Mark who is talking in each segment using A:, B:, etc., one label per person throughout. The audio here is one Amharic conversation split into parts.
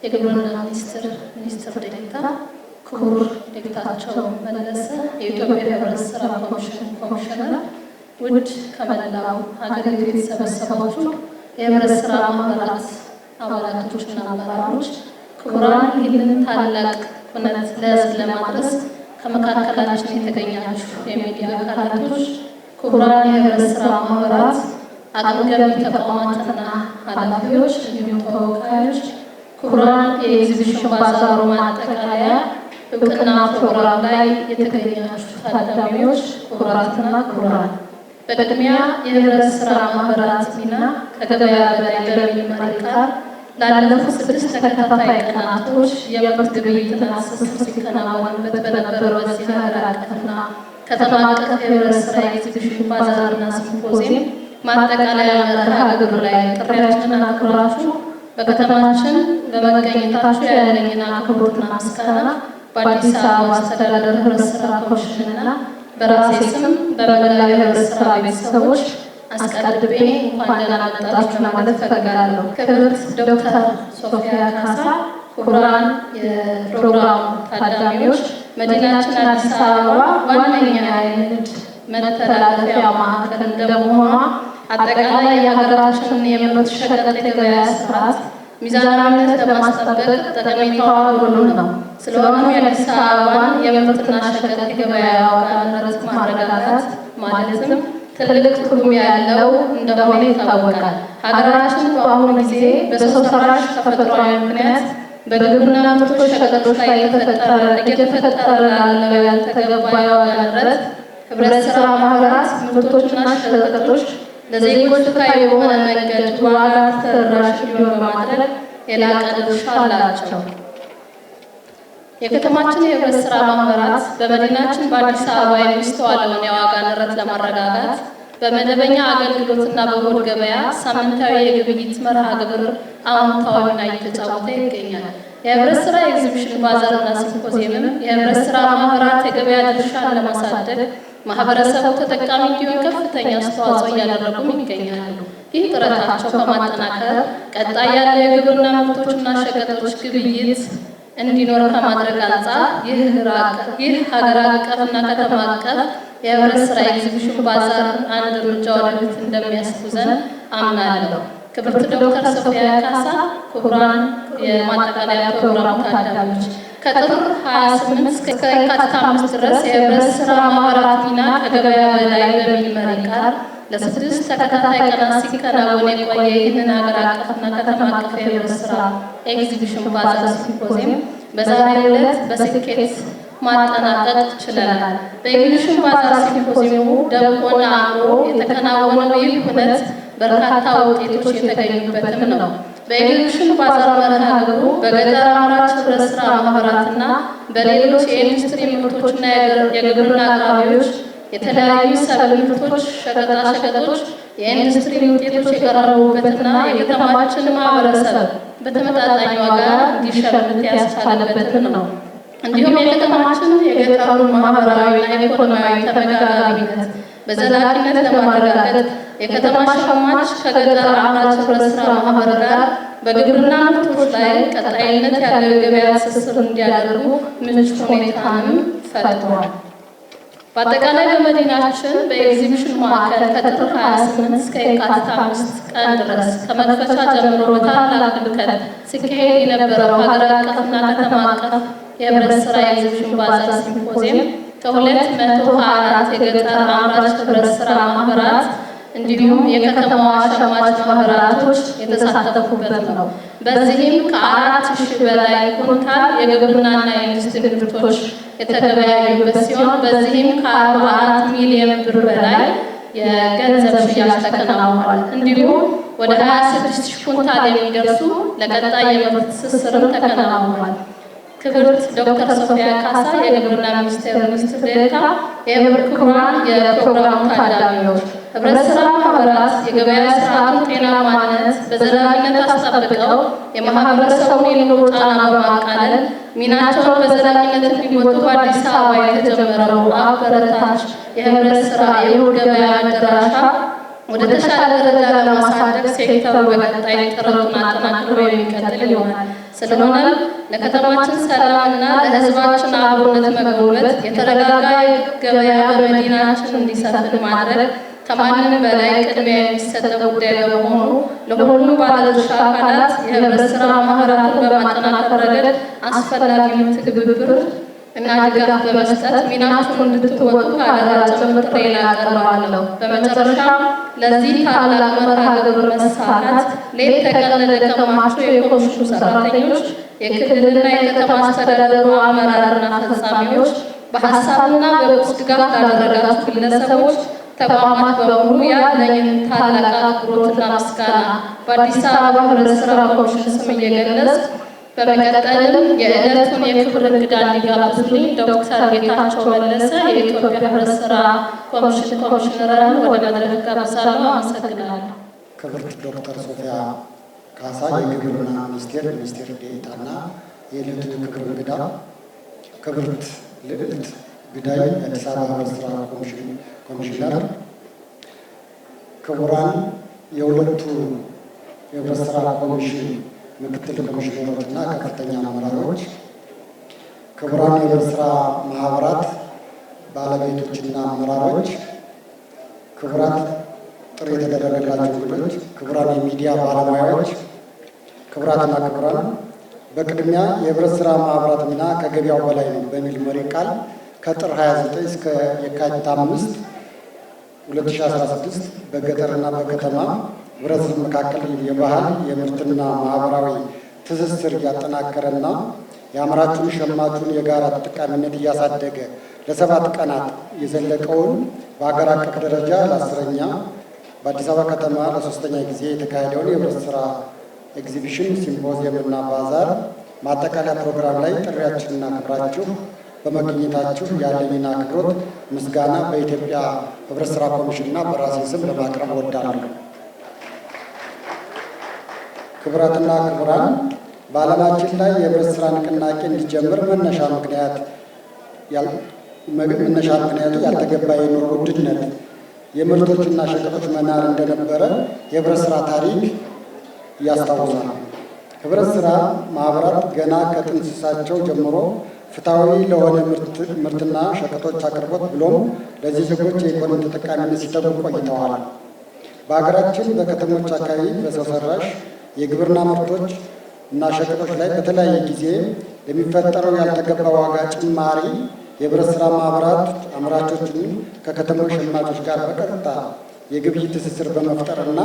A: የግብርና ሚኒስትር ዴኤታ ክቡር ዴኤታቸው መለሰ፣ የኢትዮጵያ ህብረት ስራ ኮሚሽነር፣ ውድ ከመላው ሀገሪቱ የተሰበሰባችሁ የህብረት ስራ ማህበራት አባላቶችና አመራሮች፣ ክቡራን ይህንን ታላቅ ኩነት ለህዝብ ለማድረስ ከመካከላችን የተገኛችሁ የሚዲያ አካላቶች፣ ክቡራን የህብረት ስራ ማህበራት አቅም ገንቢ ተቋማትና ኃላፊዎች እንዲሁም ተወካዮች፣ ክቡራን የኤግዚቢሽን ባዛሩ ማጠቃለያ እውቅና ፕሮግራም ላይ የተገኛችሁ ታዳሚዎች፣ ክቡራትና ክቡራን፣ በቅድሚያ የህብረት ስራ ማህበራት ሚና ከገበያ በላይ በሚል መሪ ቃል ላለፉት 6 ተከታታይ ቀናቶች የምርት ግብይትና ትስስር ሲከናወንበት በነበረው በዚህ ሀገር አቀፍና ከተማ አቀፍ የህብረት ስራ ኤግዚቢሽን ባዛርና ሲምፖዚየም ማጠቃለያ መርሃ ግብር ላይ ጥሪያችንን አክብራችሁ በከተማችን በመገኘታችሁ ያለኝን አክብሮትና ምስጋና በአዲስ አበባ አስተዳደር ህብረት ስራ ኮሚሽንና በራሴ ስም በመላው የህብረት ስራ ቤተሰቦች አስቀድሜ እንኳን ደህና መጣችሁ ለማለት እፈልጋለሁ። ክብርት ዶክተር ሶፊያ ካሳ፣ ክቡራን የፕሮግራሙ ታዳሚዎች፣ መዲናችን አዲስ አበባ ዋነኛ የንግድ መተላለፊያ ማዕከል እንደመሆኗ አጠቃላይ የሀገራችንን የምርት ሸቀጥ የገበያ ስርዓት ሚዛናዊነት ለማስጠበቅ ጠቀሜታዋ ጉልህ ነው። ስለሆነም የአዲስ አበባን የምርትና ሸቀጥ የገበያ ዋጋ ንረት ማረጋጋት ማለትም ትልቅ ትርጉም ያለው እንደሆነ ይታወቃል። ሀገራችን በአሁኑ ጊዜ በሰው ሰራሽ ተፈጥሯዊ ምክንያት በግብርና ምርቶች ሸቀጦች ላይ እየተፈጠረ ላለው ያልተገባ የዋጋ ንረት ህብረት ስራ ማህበራት ምርቶችና ሸቀጦች ለዜጎች ፍትሃዊ በሆነ መንገድ ዋጋ ተደራሽ እንዲሆን በማድረግ የላቀ ድርሻ አላቸው። የከተማችን የህብረት ስራ ማህበራት በመዲናችን በአዲስ አበባ የሚስተዋለውን የዋጋ ንረት ለማረጋጋት በመደበኛ አገልግሎትና በእሁድ ገበያ ሳምንታዊ የግብይት መርሃ ግብር አዎንታዊ ሚና እየተጫወተ ይገኛል። የህብረት ስራ ኤግዚቢሽን ባዛርና ሲምፖዚየምም የህብረት ስራ ማህበራት የገበያ ድርሻን ለማሳደግ ማህበረሰቡ ተጠቃሚ እንዲሆን ከፍተኛ አስተዋጽኦ እያደረጉም ይገኛሉ። ይህ ጥረታቸው ከማጠናከር ቀጣይ ያለው የግብርና ምርቶችና ሸቀጦች ግብይት እንዲኖር ከማድረግ አንጻር ይህ ሀገር አቀፍና ከተማ አቀፍ የህብረት ስራ ኤግዚቢሽን ባዛር አንድ እርምጃ ወደፊት እንደሚያስጉዘን አምናለሁ። ክብርት ዶክተር ሶፊያ ካሳ፣ ክቡራን የማጠቃለያ ፕሮግራሙ ታዳሚዎች፣ ከጥር 28 እስከ የካቲት 5 ድረስ የህብረት ስራ ማህበራት ሚና ከገበያ በላይ በሚል መሪ ቃል ለ6 ተከታታይ ቀናት ሲከናወን የቆየ ይህንን ሀገር አቀፍና ከተማ አቀፍ የህብረት ስራ ኤግዚቢሽን ባዛር ሲምፖዚየም በዛሬው ዕለት በስኬት ማጠናቀቅ ችለናል። በኤግዚቢሽን ባዛር ሲምፖዚየሙ ደምቆና አምሮ የተከናወነው ይህ ሁነት በርካታ ውጤቶች የተገኙበትም ነው። በኤግዚቢሽን ባዛር መርሃ ግብሩ በገጠር አምራች ህብረት ስራ ማህበራትና በሌሎች የኢንዱስትሪ ምርቶችና የግብርና አቅራቢዎች የተለያዩ ሰብል ምርቶች፣ ሸቀጣሸቀጦች፣ የኢንዱስትሪ ውጤቶች የቀረቡበትና የከተማችን ማህበረሰብ በተመጣጣኝ ዋጋ እንዲሸምት ያስቻለበትም ነው። እንዲሁም የከተማችን የገጠሩን ማህበራዊና ኢኮኖሚያዊ ተመጋጋቢነት በዘላቂነት ለማረጋገጥ የከተማ ሸማች ከገጠር አምራች ህብረት ስራ ማህበር ጋር በግብርና ምርቶች ላይ ቀጣይነት ያለው የገበያ ትስስር እንዲያደርጉ ምቹ ሁኔታንም ፈጥሯል። በአጠቃላይ በመዲናችን በኤግዚቢሽን ማዕከል ከጥር 28 እስከ የካቲት 5 ቀን ድረስ ከመክፈቻ ጀምሮ በታላቅ ድምቀት ሲካሄድ የነበረው ሀገር አቀፍና ከተማ አቀፍ የህብረት ስራ ኤግዚቢሽን ባዛር ሲምፖዚየም ከ224 የገጠር አምራች ህብረት ስራ ማህበራት እንዲሁም የከተማዋ ሸማች ማህበራቶች የተሳተፉበት ነው። በዚህም ከ4000 በላይ ኩንታል የግብርናና የኢንዱስትሪ ምርቶች የተገበያዩበት ሲሆን በዚህም ከ44 ሚሊዮን ብር በላይ የገንዘብ ሽያጭ ተከናውኗል። እንዲሁም ወደ 26000 ኩንታል የሚደርሱ ለቀጣይ የምርት ትስስርም ተከናውኗል። ክብርት ዶክተር ሶፊያ ካሳ የግብርና ሚኒስቴር ሚኒስትር ዴኤታ፣ ክቡራን የፕሮግራሙ ታዳሚዎች፣ ህብረት ስራ ማህበራት የገበያ ስርዓቱን ጤናማነት በዘላቂነት አስጠብቀው የማህበረሰቡን የኑሮ ጫና በማቃለል ሚናቸውን በዘላቂነት እንዲወጡ በአዲስ አበባ የተጀመረው አበረታች የህብረት ስራ የእሁድ ገበያ መዳረሻ ወደ ተሻለ ደረጃ ለማሳደግ ሴክተሩ በቀጣይ ጥረቱን አጠናክሮ የሚቀጥል ይሆናል። ስለሆነም ለከተማችን ሰላምና ለሕዝባችን አብሮነት መጎልበት የተረጋጋ ገበያ በመዲናችን እንዲሰፍን ማድረግ ከማንም በላይ ቅድሚያ የሚሰጠው ጉዳይ በመሆኑ ለሁሉም ባለድርሻ አካላት የህብረት ሥራ ማህበራትን በማጠናከር ረገድ አስፈላጊውን ትብብር እና ድጋፍ በመስጠት ሚናችሁን እንድትወጡ ከአደራ ጭምር ጥሬን አቀርባለሁ። በመጨረሻም ለዚህ ታላቅ መርሃ ግብር መሳካት ሌት ተቀን ለደከማችሁ የኮሚሽኑ ሰራተኞች፣ የክልልና የከተማ አስተዳደሩ አመራርና ፈጻሚዎች፣ በሀሳብና በቁስ ድጋፍ ላደረጋችሁ ግለሰቦች፣ ተቋማት በሙሉ ያለኝን ታላቅ አክብሮትና ምስጋና በአዲስ አበባ ህብረት ሥራ ኮሚሽን ስም እየገለጽኩ በመቀጠልም የዕለቱን የክብር እንግዳ እንዲጋብዙልኝ ዶክተር ጌታቸው መለሰ የኢትዮጵያ ህብረት ሥራ ኮሚሽን ኮሚሽነርን ወደ መድረክ ጋብዛለሁ። አመሰግናለሁ።
B: ክብርት ዶክተር ሶፊያ ካሳ የግብርና ሚኒስቴር ዴኤታና የዕለቱ የክብር እንግዳ፣ ክብርት ልዕልት ግዳይ የአዲስ አበባ ህብረት ሥራ ኮሚሽነር፣ ክቡራን የሁለቱ የህብረት ሥራ ኮሚሽን ምክትል ኮሚሽነሮችና ከፍተኛ አመራሮች፣ ክቡራን የህብረት ሥራ ማህበራት ባለቤቶችና አመራሮች፣ ክቡራት ጥሪ የተደረገላቸው እንግዶች፣ ክቡራን የሚዲያ ባለሙያዎች፣ ክቡራትና ክቡራን፣ በቅድሚያ የህብረት ሥራ ማህበራት ሚና ከገበያው በላይ ነው በሚል መሪ ቃል ከጥር 29 እስከ የካቲት 5 2016 በገጠርና በከተማ ህብረተሰብ መካከል የባህል የምርትና ማህበራዊ ትስስር እያጠናከረና የአምራቹን ሸማቹን የጋራ ተጠቃሚነት እያሳደገ ለ7 ቀናት የዘለቀውን በሀገር አቀፍ ደረጃ ለ10ኛ በአዲስ አበባ ከተማ ለ3ኛ ጊዜ የተካሄደውን የህብረት ሥራ ኤግዚቢሽን ሲምፖዚየምና ባዛር ማጠቃለያ ፕሮግራም ላይ ጥሪያችንና ክብራችሁ በመገኘታችሁ ያለኝን አክብሮት ምስጋና በኢትዮጵያ ህብረት ሥራ ኮሚሽንና በራሴ ስም ለማቅረብ እወዳለሁ። ክቡራትና ክቡራን፣ በዓለማችን ላይ የህብረት ሥራ ንቅናቄ እንዲጀምር መነሻ ምክንያቱ ያልተገባ የኑሮ ውድነት፣ የምርቶችና ሸቀጦች መናር እንደነበረ የህብረት ሥራ ታሪክ ያስታውሳል። ህብረት ሥራ ማህበራት ገና ከጥንስሳቸው ጀምሮ ፍትሐዊ ለሆነ ምርትና ሸቀጦች አቅርቦት ብሎም ለዚህ ዜጎች የኢኮኖሚ ተጠቃሚነት ሲተጉ ቆይተዋል። በሀገራችን በከተሞች አካባቢ በሰው ሰራሽ የግብርና ምርቶች እና ሸቀጦች ላይ በተለያየ ጊዜ የሚፈጠረው ያልተገባ ዋጋ ጭማሪ የህብረት ሥራ ማህበራት አምራቾችን ከከተሞች ሸማቾች ጋር በቀጥታ የግብይት ትስስር በመፍጠርና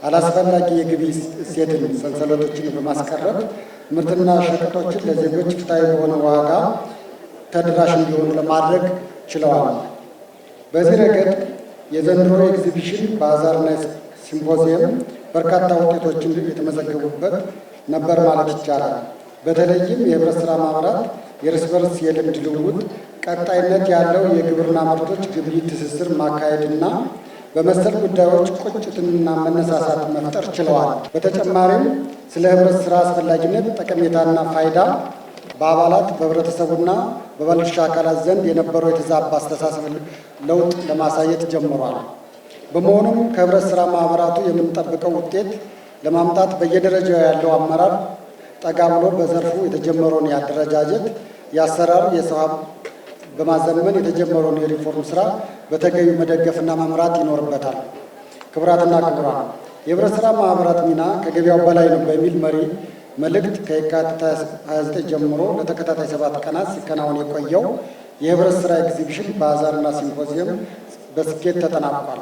B: አላስፈላጊ የግብይት እሴትን ሰንሰለቶችን በማስቀረት ምርትና ሸቀጦችን ለዜጎች ፍትሐዊ በሆነ ዋጋ ተደራሽ እንዲሆኑ ለማድረግ ችለዋል። በዚህ ረገድ የዘንድሮ ኤግዚቢሽን ባዛርና ሲምፖዚየም በርካታ ውጤቶችን የተመዘገቡበት ነበር ማለት ይቻላል። በተለይም የህብረት ሥራ ማህበራት የእርስ በርስ የልምድ ልውውጥ፣ ቀጣይነት ያለው የግብርና ምርቶች ግብይት ትስስር ማካሄድና በመሰል ጉዳዮች ቁጭትና መነሳሳት መፍጠር ችለዋል። በተጨማሪም ስለ ህብረት ሥራ አስፈላጊነት፣ ጠቀሜታና ፋይዳ በአባላት በህብረተሰቡና በባለድርሻ አካላት ዘንድ የነበረው የተዛባ አስተሳሰብ ለውጥ ለማሳየት ጀምሯል። በመሆኑም ከህብረት ሥራ ማህበራቱ የምንጠብቀው ውጤት ለማምጣት በየደረጃው ያለው አመራር ጠጋ ብሎ በዘርፉ የተጀመረውን የአደረጃጀት፣ የአሰራር፣ የሰው ሀብት በማዘመን የተጀመረውን የሪፎርም ስራ በተገቢው መደገፍና መምራት ይኖርበታል። ክቡራትና ክቡራን፣ የህብረት ሥራ ማህበራት ሚና ከገበያው በላይ ነው በሚል መሪ መልእክት ከየካቲት 29 ጀምሮ ለተከታታይ 7 ቀናት ሲከናወን የቆየው የህብረት ሥራ ኤግዚቢሽን ባዛርና ሲምፖዚየም በስኬት ተጠናቋል።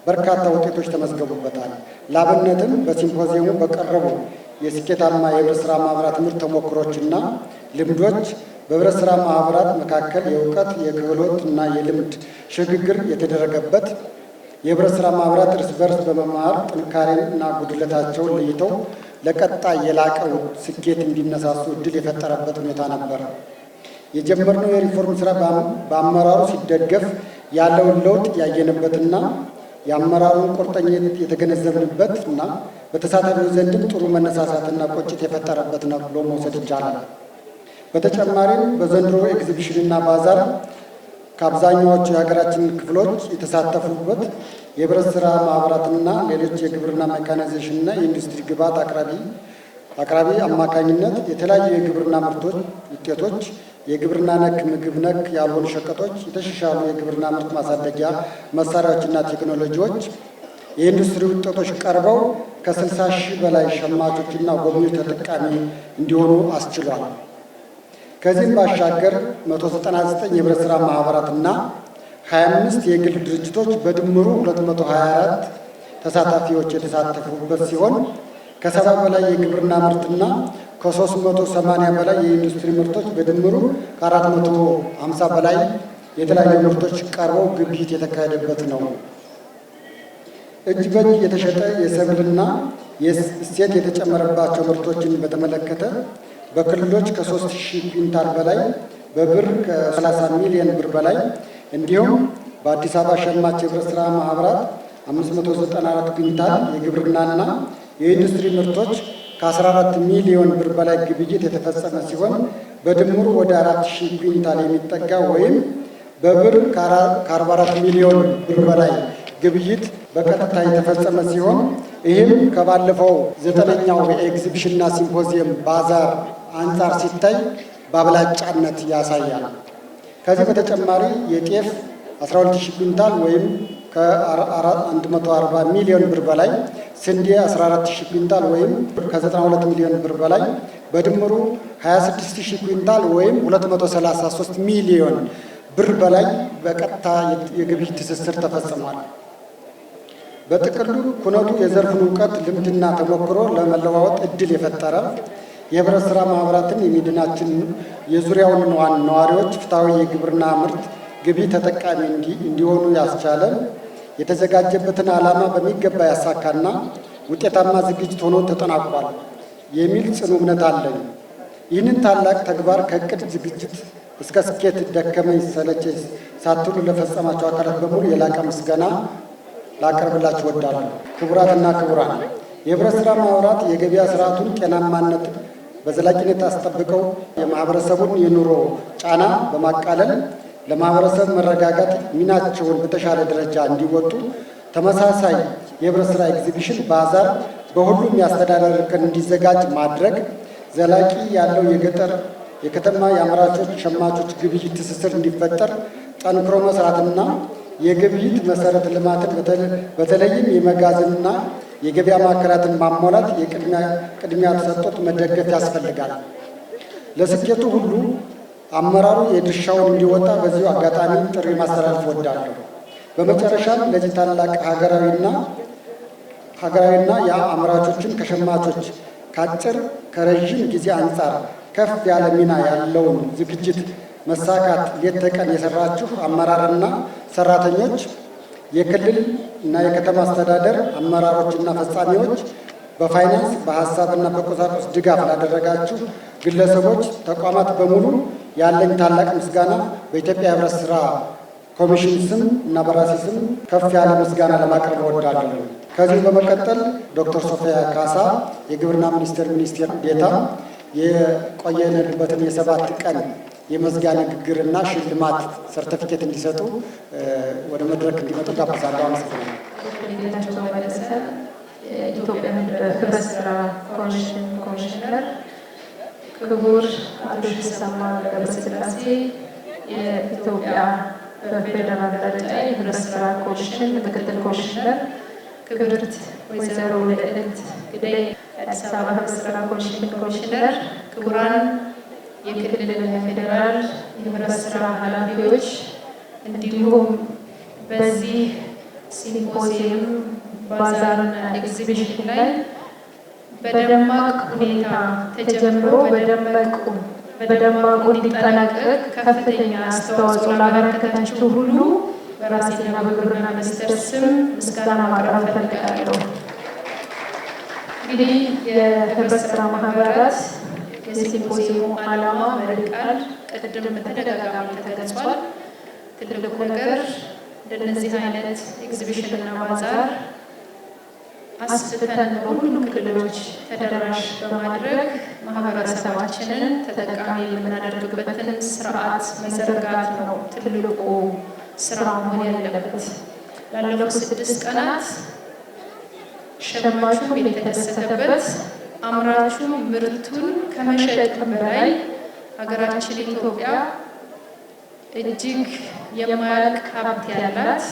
B: በርካታ ውጤቶች ተመዝገቡበታል። ላብነትም በሲምፖዚየሙ በቀረቡ የስኬታማ የህብረት ሥራ ማህበራት ምርት ተሞክሮችና ልምዶች በህብረት ሥራ ማህበራት መካከል የእውቀት የክህሎት እና የልምድ ሽግግር የተደረገበት፣ የህብረት ሥራ ማህበራት እርስ በርስ በመማር ጥንካሬና ጉድለታቸውን ለይተው ለቀጣይ የላቀው ስኬት እንዲነሳሱ እድል የፈጠረበት ሁኔታ ነበር። የጀመርነው የሪፎርም ስራ በአመራሩ ሲደገፍ ያለውን ለውጥ ያየንበትና የአመራሩን ቁርጠኝነት የተገነዘብንበት እና በተሳታፊው ዘንድም ጥሩ መነሳሳትና ቁጭት የፈጠረበት ነው ብሎ መውሰድ ይቻላል። በተጨማሪም በዘንድሮ ኤግዚቢሽንና ባዛር ከአብዛኛዎቹ የሀገራችን ክፍሎች የተሳተፉበት የህብረት ሥራ ማህበራትና ሌሎች የግብርና ሜካናይዜሽንና የኢንዱስትሪ ግብዓት አቅራቢ አማካኝነት የተለያዩ የግብርና ምርቶች ውጤቶች፣ የግብርና ነክ፣ ምግብ ነክ ያልሆኑ ሸቀጦች፣ የተሻሻሉ የግብርና ምርት ማሳደጊያ መሳሪያዎችና ቴክኖሎጂዎች፣ የኢንዱስትሪ ውጤቶች ቀርበው ከ60 ሺህ በላይ ሸማቾችና ጎብኚዎች ተጠቃሚ እንዲሆኑ አስችሏል። ከዚህም ባሻገር 199 የህብረት ሥራ ማህበራትና 25 የግል ድርጅቶች በድምሩ 224 ተሳታፊዎች የተሳተፉበት ሲሆን ከ70 በላይ የግብርና ምርትና ከ380 በላይ የኢንዱስትሪ ምርቶች በድምሩ ከ450 በላይ የተለያዩ ምርቶች ቀርበው ግብይት የተካሄደበት ነው። እጅ በእጅ የተሸጠ የሰብልና እሴት የተጨመረባቸው ምርቶችን በተመለከተ በክልሎች ከ3000 ኩንታል በላይ በብር ከ30 ሚሊዮን ብር በላይ እንዲሁም በአዲስ አበባ ሸማች የህብረት ሥራ ማህበራት 594 ኩንታል የግብርናና የኢንዱስትሪ ምርቶች ከ14 ሚሊዮን ብር በላይ ግብይት የተፈጸመ ሲሆን በድምሩ ወደ 4000 ኩንታል የሚጠጋ ወይም በብር ከ44 ሚሊዮን ብር በላይ ግብይት በቀጥታ የተፈጸመ ሲሆን ይህም ከባለፈው 9ኛው የኤግዚቢሽንና ሲምፖዚየም ባዛር አንጻር ሲታይ በአብላጫነት ያሳያል። ከዚህ በተጨማሪ የጤፍ 12000 ኩንታል ወይም ከ140 ሚሊዮን ብር በላይ፣ ስንዴ 14000 ኩንታል ወይም ከ92 ሚሊዮን ብር በላይ በድምሩ 26000 ኩንታል ወይም 233 ሚሊዮን ብር በላይ በቀጥታ የግብይት ትስስር ተፈጽሟል። በጥቅሉ ኩነቱ የዘርፉን እውቀት፣ ልምድና ተሞክሮ ለመለዋወጥ እድል የፈጠረ የህብረት ሥራ ማህበራትን የሚድናችን የዙሪያውን ነዋሪዎች ፍትሐዊ የግብርና ምርት ግብይት ተጠቃሚ እንዲሆኑ ያስቻለ የተዘጋጀበትን ዓላማ በሚገባ ያሳካና ውጤታማ ዝግጅት ሆኖ ተጠናቋል የሚል ጽኑ እምነት አለኝ። ይህንን ታላቅ ተግባር ከእቅድ ዝግጅት እስከ ስኬት ደከመኝ ሰለቸኝ ሳትሉ ለፈጸማቸው አካላት በሙሉ የላቀ ምስጋና ላቀርብላችሁ እወዳለሁ። ክቡራትና ክቡራን፣ የህብረት ሥራ ማህበራት የገበያ ስርዓቱን ጤናማነት በዘላቂነት አስጠብቀው የማህበረሰቡን የኑሮ ጫና በማቃለል ለማህበረሰብ መረጋጋት ሚናቸውን በተሻለ ደረጃ እንዲወጡ ተመሳሳይ የህብረት ሥራ ኤግዚቢሽን ባዛር በሁሉም የአስተዳደር እርከን እንዲዘጋጅ ማድረግ፣ ዘላቂ ያለው የገጠር የከተማ የአምራቾች ሸማቾች ግብይት ትስስር እንዲፈጠር ጠንክሮ መስራትና የግብይት መሰረተ ልማትን በተለይም የመጋዘንና የገበያ ማዕከላትን ማሟላት ቅድሚያ ተሰጥቶት መደገፍ ያስፈልጋል። ለስኬቱ ሁሉ አመራሩ የድርሻውን እንዲወጣ በዚሁ አጋጣሚ ጥሪ ማስተላለፍ እወዳለሁ። በመጨረሻም ለዚህ ታላቅ ሀገራዊና የአምራቾችን ከሸማቾች ከአጭር ከረዥም ጊዜ አንጻር ከፍ ያለ ሚና ያለውን ዝግጅት መሳካት ሌት ተቀን የሰራችሁ አመራርና ሰራተኞች፣ የክልል እና የከተማ አስተዳደር አመራሮችና ፈጻሚዎች፣ በፋይናንስ በሀሳብና በቁሳቁስ ድጋፍ ላደረጋችሁ ግለሰቦች፣ ተቋማት በሙሉ ያለኝ ታላቅ ምስጋና በኢትዮጵያ ህብረት ሥራ ኮሚሽን ስም እና በራሴ ስም ከፍ ያለ ምስጋና ለማቅረብ እወዳለሁ። ከዚህ በመቀጠል ዶክተር ሶፊያ ካሳ የግብርና ሚኒስቴር ዴኤታ የቆየንበትን የ7 ቀን የመዝጊያ ንግግርና ሽልማት ሰርተፊኬት እንዲሰጡ ወደ መድረክ እንዲመጡ ጋብዛለሁ። አመሰግናለሁ።
C: የኢትዮጵያ ህብረት ሥራ ኮሚሽን ኮሚሽነር ክቡር አቶ ሽሰማ ገብረስላሴ፣ የኢትዮጵያ በፌዴራል ደረጃ የህብረት ሥራ ኮሚሽን ምክትል ኮሚሽነር ክብርት ወይዘሮ ልዕልት ግደይ፣ የአዲስ አበባ ህብረት ሥራ ኮሚሽን ኮሚሽነር፣ ክቡራን የክልል የፌዴራል የህብረት ሥራ ኃላፊዎች፣ እንዲሁም በዚህ ሲምፖዚየም ባዛርና ኤግዚቢሽን ላይ በደማቅ ሁኔታ ተጀምሮ በደማቁ እንዲጠናቀቅ ከፍተኛ አስተዋጽኦ ላበረከታችሁ ሁሉ በራሴና በግብርና ሚኒስቴር ስም ምስጋና ማቅረብ እፈልጋለሁ። እንግዲህ የህብረት ሥራ ማህበራት የሲምፖዚየሙ ዓላማ መሪ ቃል ቅድም በተደጋጋሚ ተገልጿል። ትልቁ ነገር እንደነዚህ አይነት ኤግዚቢሽንና ባዛር አስፍተን በሁሉም ክልሎች ተደራሽ በማድረግ ማህበረሰባችንን ተጠቃሚ የምናደርግበትን ስርዓት መዘርጋት ነው ትልቁ ስራ መሆን ያለበት። ላለፉት 6 ቀናት ሸማቹ የተደሰተበት አምራቹ ምርቱን ከመሸጥም በላይ ሀገራችን ኢትዮጵያ እጅግ የማያልቅ ሀብት ያላት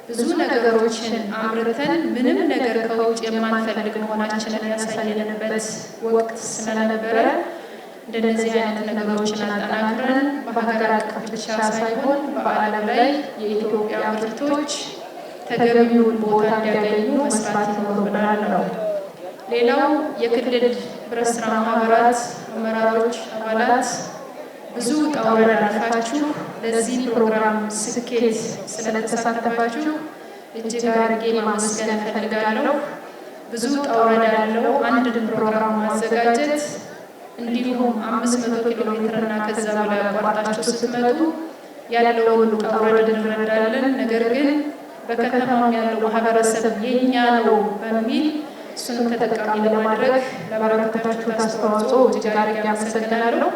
C: ብዙ ነገሮችን አምርተን ምንም ነገር ከውጭ የማንፈልግ መሆናችንን ያሳየንበት ወቅት ስለነበረ እንደነዚህ አይነት ነገሮችን አጠናክረን በሀገር አቀፍ ብቻ ሳይሆን በዓለም ላይ የኢትዮጵያ ምርቶች ተገቢውን ቦታ እንዲያገኙ መስራት ይኖርብናል ነው። ሌላው የክልል ህብረት ስራ ማህበራት አመራሮች፣ አባላት ብዙ ውጣ ውረድ አልፋችሁ ለዚህ ፕሮግራም ስኬት ስለተሳተፋችሁ እጅግ አድርጌ ማመስገን እፈልጋለሁ። ብዙ ውጣ ውረድ ያለው አንድ ፕሮግራም ማዘጋጀት እንዲሁም 500 ኪሎ ሜትርና ከዛ በላይ አቋርጣችሁ ስትመጡ ያለውን ውጣ ውረድ እንረዳለን። ነገር ግን በከተማም ያለው ማህበረሰብ የኛ ነው በሚል እሱን ተጠቃሚ ለማድረግ ላበረከታችሁት አስተዋጽኦ እጅግ አድርጌ አመሰግናለሁ።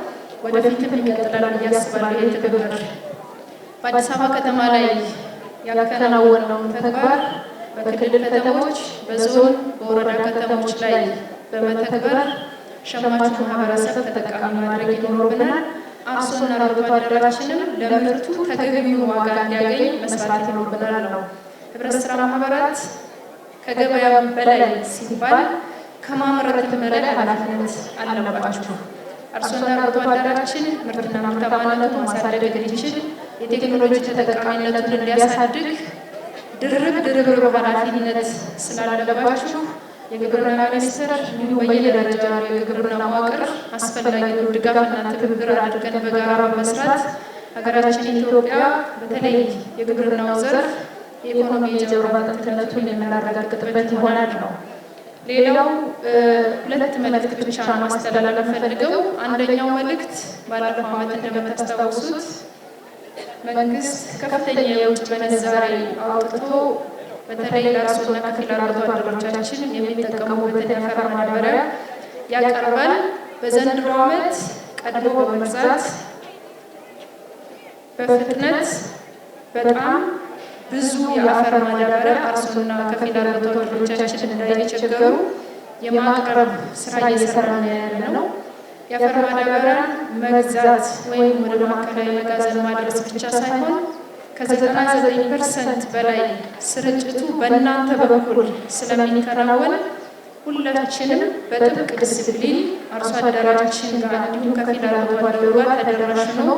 C: ወደፊትም ይቀጥላል ብዬ አስባለሁ። ትብብር በአዲስ አበባ ከተማ ላይ ያከናወነውን ተግባር በክልል ከተሞች፣ በዞን በወረዳ ከተሞች ላይ በመተግበር ሸማቹ ማህበረሰብ ተጠቃሚ ማድረግ ይኖርብናል። አርሶና አርብቶ አደራችንም ለምርቱ ተገቢውን ዋጋ እንዲያገኝ መስራት ይኖርብናል ነው። ህብረት ስራ ማህበራት ከገበያ በላይ ሲባል ከማምረትም በላይ ኃላፊነት አለባችሁ። አርሶና አርብቶ አደራችን ምርትና ምርታማነቱን ማሳደግ እንዲችል የቴክኖሎጂ ተጠቃሚነቱን እንዲያሳድግ ድርብ ኃላፊነት ስላለባችሁ የግብርና ሚኒስቴር እንዲሁም በየደረጃው የግብርና መዋቅር አስፈላጊውን ድጋፍና ትብብር አድርገን በጋራ በመስራት ሀገራችን ኢትዮጵያ በተለይ የግብርናው ዘርፍ የኢኮኖሚ የጀርባ አጥንትነቱን የምናረጋግጥበት ይሆናል ነው። ሌላው 2 መልእክት ብቻ ማስተላለፍ ፈልገው፣ አንደኛው መልእክት ባለፈው ዓመት እንደምታስታውሱት መንግስት ከፍተኛ የውጭ ምንዛሪ አውጥቶ በተለይ ለአርሶና ከፊል አርብቶ አደሮቻችን የሚጠቀሙበትን የአፈር ማዳበሪያ ያቀርባል። በዘንድሮ ዓመት ቀድሞ በመግዛት በፍጥነት በጣም ብዙ የአፈር ማዳበሪያ አርሶና ከፊል አርብቶ አደሮቻችን እንዳይቸገሩ የማቅረብ ስራ እየሰራን ያለ ነው። የአፈር ማዳበሪያን መግዛት ወይም ወደ ማዕከላዊ መጋዘን ማድረስ ብቻ ሳይሆን ከ99% በላይ ስርጭቱ በእናንተ በኩል ስለሚከናወን ሁላችንም በጥብቅ ዲሲፕሊን አርሶ አደራችን ጋር እንዲሁም ከፊል አርብቶ አደሩ ጋር ተደራሽ ነው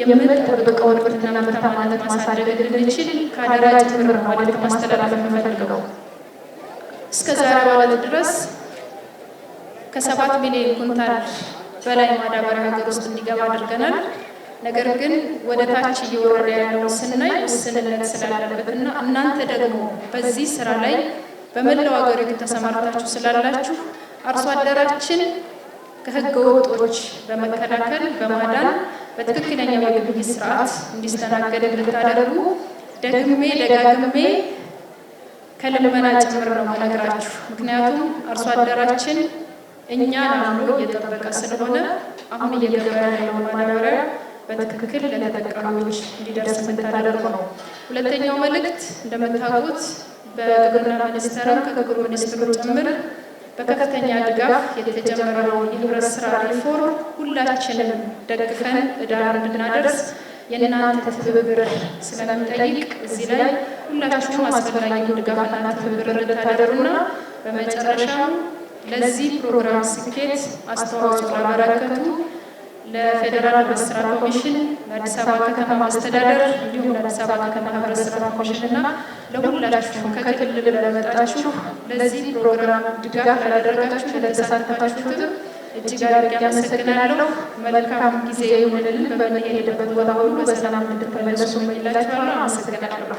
C: የምንጠብቀውን ምርትና ምርታማነት ማሳደግ እንድንችል ከአደራ ጭምር መልዕክት ማስተላለፍ የምፈልገው። እስከ ዛሬ ባለት ድረስ ከ7 ሚሊዮን ኩንታል በላይ ማዳበሪያ ሀገር ውስጥ እንዲገባ አድርገናል። ነገር ግን ወደ ታች እየወረደ ያለው ስናይ ውስንነት ስላለበትና እናንተ ደግሞ በዚህ ስራ ላይ በመላው ሀገሪቱ ተሰማርታችሁ ስላላችሁ አርሶ አደራችን ከህገ ወጦች በመከላከል በማዳን በትክክለኛው የግብይት ስርዓት እንዲስተናገድ እንድታደርጉ ደግሜ ደጋግሜ ከልመና ጭምር ነው መነግራችሁ። ምክንያቱም አርሶ አደራችን እኛን አምኖ እየጠበቀ ስለሆነ አሁን እየገባ ያለውን ማዳበሪያ በትክክል ለተጠቃሚዎች እንዲደርስ እንድታደርጉ ነው። ሁለተኛው መልእክት እንደምታውቁት በግብርና ሚኒስቴርም ከግብርና ሚኒስትሩ ጭምር በከፍተኛ ድጋፍ የተጀመረውን የህብረት ስራ ሪፎርም ሁላችንም ደግፈን ዳር እንድናደርስ የእናንተ ትብብር ስለምንጠይቅ እዚህ ላይ ሁላችሁም አስፈላጊውን ድጋፍና ትብብር እንድታደርጉና በመጨረሻም ለዚህ ፕሮግራም ስኬት አስተዋጽኦ ላበረከቱ ለፌዴራል ህብረት ስራ ኮሚሽን፣ ለአዲስ አበባ ከተማ አስተዳደር እንዲሁም ለአዲስ አበባ ከተማ ህብረት ስራ ኮሚሽንና ለሁላችሁም ከክልል ለመጣችሁ ለዚህ ፕሮግራም ድጋፍ ላደረጋችሁ ለተሳተፋችሁትም እጅግ አድርጌ አመሰግናለሁ። መልካም ጊዜ ይሁንልን። በምንሄድበት ቦታ ሁሉ በሰላም እንድትመለሱ እመኝላችኋለሁ። አመሰግናለሁ።